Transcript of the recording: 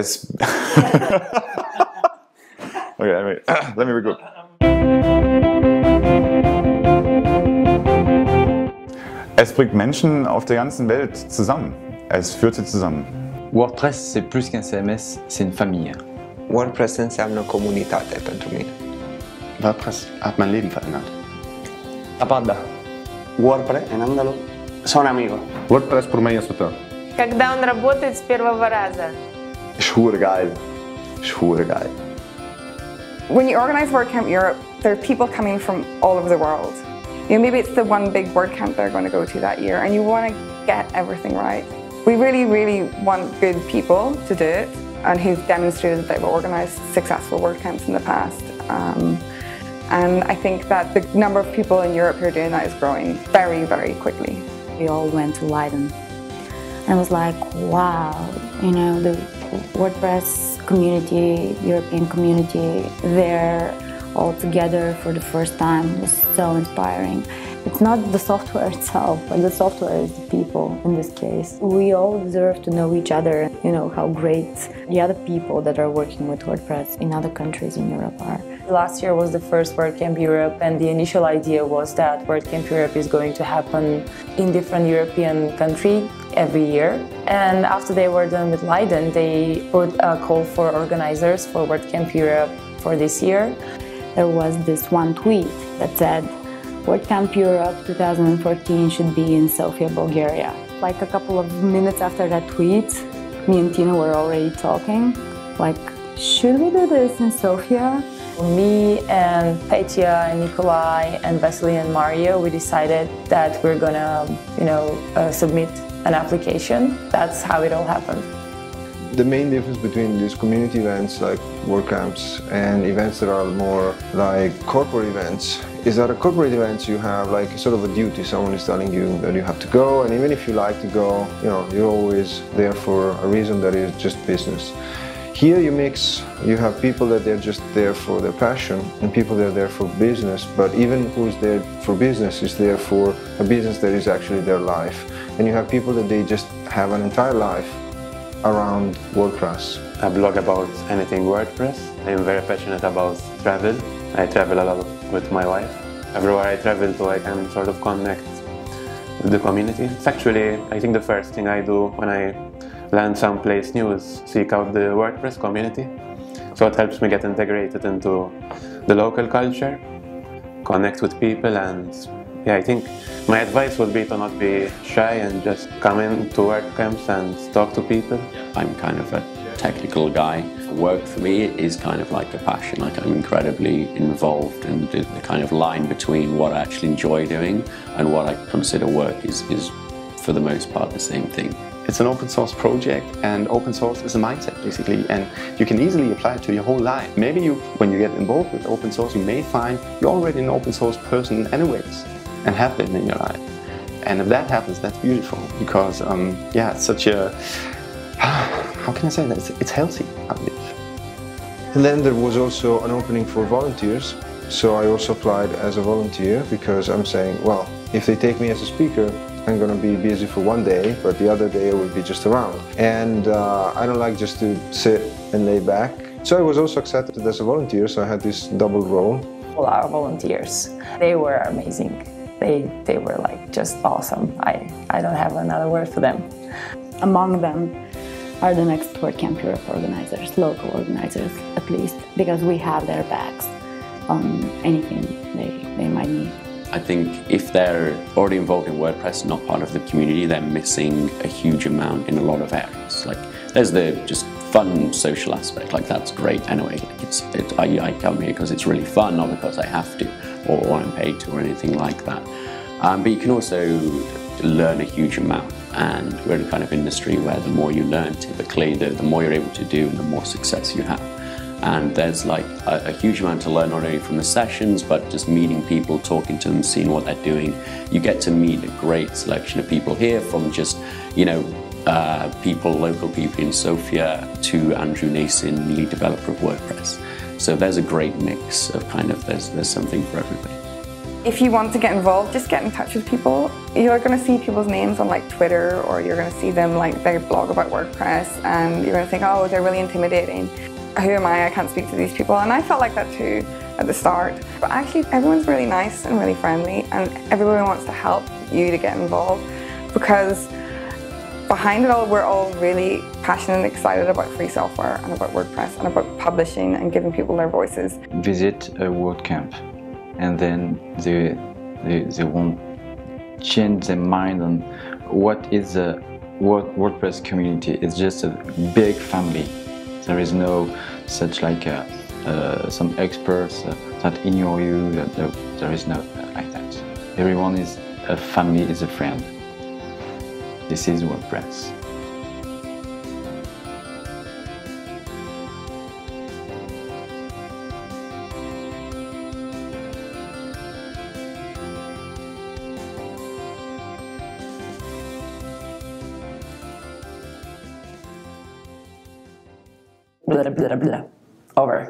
as okay, let me regroup. Es bringt Menschen auf der ganzen Welt zusammen. Es führt sie zusammen. WordPress, c'est plus qu'un CMS, c'est une famille. WordPress înseamnă comunitate pentru mine. WordPress hat mein Leben verändert. Apanda. WordPress en andaluz son amigos. WordPress por mí es todo. Когда он работает с первого раза. Schwer geil. Schwer geil. When you organize WordCamp Europe, there are people coming from all over the world. You know, maybe it's the one big WordCamp they're going to go to that year, and you want to get everything right. We really, really want good people to do it, and who've demonstrated that they've organized successful WordCamps in the past. And I think that the number of people in Europe who are doing that is growing very, very quickly. We all went to Leiden. And I was like, wow, you know, the WordPress community, European community, they're all together for the first time was so inspiring. It's not the software itself, but the software is the people in this case. We all deserve to know each other, you know, how great the other people that are working with WordPress in other countries in Europe are. Last year was the first WordCamp Europe, and the initial idea was that WordCamp Europe is going to happen in different European countries every year. And after they were done with Leiden, they put a call for organizers for WordCamp Europe for this year. There was this one tweet that said, WordCamp Europe 2014 should be in Sofia, Bulgaria. Like a couple of minutes after that tweet, me and Tina were already talking, like, should we do this in Sofia? Me and Petya and Nikolai and Vasily and Mario, we decided that we're gonna, submit an application. That's how it all happened. The main difference between these community events like WordCamps and events that are more like corporate events is that at corporate events you have like sort of a duty. Someone is telling you that you have to go, and even if you like to go, you're always there for a reason that is just business. Here you have people that they're just there for their passion and people that are there for business, but even who's there for business is there for a business that is actually their life. And you have people that they just have an entire life around WordPress. I blog about anything WordPress. I'm very passionate about travel. I travel a lot with my wife. Everywhere I travel to, I can sort of connect with the community. It's actually, I think, the first thing I do when I land someplace new is seek out the WordPress community. So it helps me get integrated into the local culture, connect with people, and yeah, I think my advice would be to not be shy and just come into WordCamps and talk to people. I'm kind of a technical guy. Work for me is kind of like a passion. Like I'm incredibly involved, and the kind of line between what I actually enjoy doing and what I consider work is for the most part the same thing. It's an open source project, and open source is a mindset basically, and you can easily apply it to your whole life. Maybe when you get involved with open source, you may find you're already an open source person anyways, and have been in your life. And if that happens, that's beautiful, because it's such a, how can I say that, it's healthy, I believe. And then there was also an opening for volunteers, so I also applied as a volunteer, because I'm saying, well, if they take me as a speaker, I'm going to be busy for one day, but the other day I will be just around. And I don't like just to sit and lay back. So I was also accepted as a volunteer, so I had this double role. All our volunteers, they were amazing. They were like just awesome. I don't have another word for them. Among them are the next WordCamp Europe organizers, local organizers at least, because we have their backs on anything they might need. I think if they're already involved in WordPress, not part of the community, they're missing a huge amount in a lot of areas. Like there's the just fun social aspect, like that's great anyway. Like I come here because it's really fun, not because I have to or I'm paid to or anything like that. But you can also learn a huge amount, and we're in a kind of industry where the more you learn, typically the more you're able to do and the more success you have. And there's like a huge amount to learn, not only from the sessions, but just meeting people, talking to them, seeing what they're doing. You get to meet a great selection of people here, from just, local people in Sofia to Andrew Nason, lead developer of WordPress. So there's a great mix of there's something for everybody. If you want to get involved, just get in touch with people. You're going to see people's names on like Twitter, or you're going to see them like they blog about WordPress, and you're going to think, oh, they're really intimidating. Who am I? I can't speak to these people. And I felt like that too at the start. But actually, everyone's really nice and really friendly, and everyone wants to help you to get involved, because behind it all, we're all really passionate and excited about free software and about WordPress and about publishing and giving people their voices. Visit a WordCamp, and then they won't change their mind on what is a WordPress community. It's just a big family. There is no such like some experts that ignore you. There is no like that. Everyone is a family, is a friend. This is WordPress. Blah, blah, blah. Over.